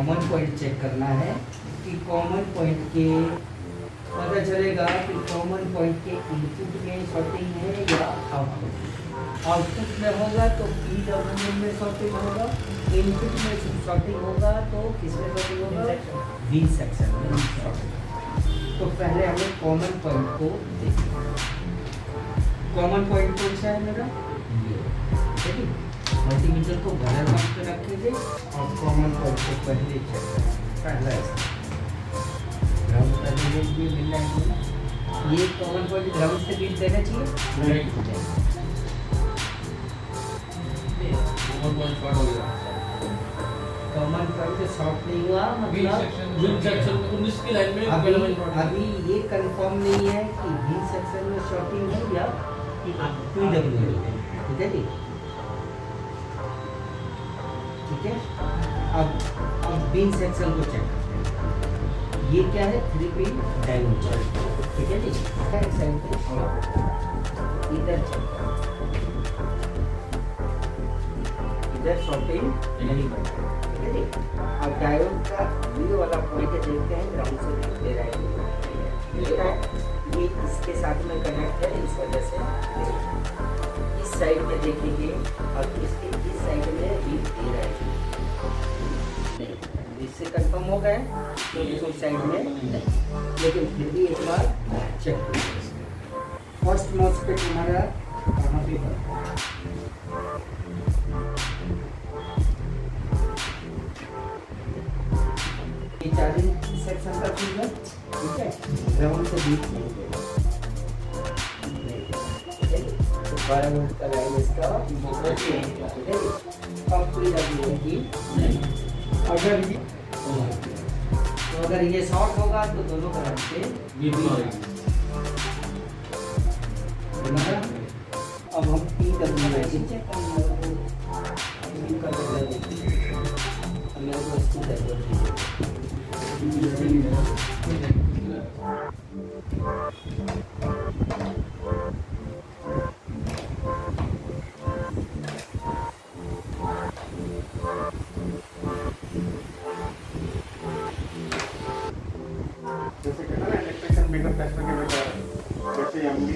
Common point check करना है कि कॉमन पॉइंट के पता चलेगा कि कॉमन पॉइंट के इनपुट में शॉर्टिंग है या आउटपुट में होगा तो PWM में शॉर्टिंग होगा, इनपुट में शॉर्टिंग होगा तो किसमें शॉर्टिंग होगा? V सेक्शन में शॉर्टिंग। तो पहले हमें कॉमन पॉइंट को देखिए। कॉमन पॉइंट कौन सा है मेरा? ये, ठीक है। मल्टीमीटर को बगल मार्क पे रखेंगे और कॉमन पॉइंट को पहले चेक करें। पहला ऐसा ग्राउंड का वोल्टेज भी मिलना है। ये कॉमन पॉइंट ग्राउंड से बीट देना चाहिए, नहीं कॉमन पॉइंट शॉर्ट नहीं हुआ, मतलब सेक्शन 19 की लाइन में अभी ये कंफर्म नहीं है कि बी सेक्शन में शॉर्टिंग है या PWM है, ठीक है जी। ठीक है, अब बी सेक्शन को चेक करते हैं। ये क्या है? 3 पिन डायोड, ठीक है जी। इधर इधर शॉर्टिंग नहीं बनता, ठीक है जी। अब डायोड का ये वाला पॉइंट देखते हैं, ग्राउंड से दे रहा है, ये इसके साथ में कनेक्ट है, इस वजह से इस साइड में देखेंगे और इसके इस साइड में भी दे रहा है। इससे कंफर्म हो गए तो इस साइड में नहीं, लेकिन फिर भी एक बार चेक करिए। फर्स्ट मॉस्फेट हमारा कहाँ पे बनता है? चार्जिंग सेक्शन का फिगर, ठीक है, ग्राउंड से बीच नहीं गया, तो 12 वोल्ट का लाइन इसका, ठीक है। अब कोई लगी अगर ये शॉर्ट होगा तो दोनों तरफ से अब हम PWM चेक जैसे कहना ना इलेक्ट्रिशियन मेकअप टेस्ट में जैसे हम भी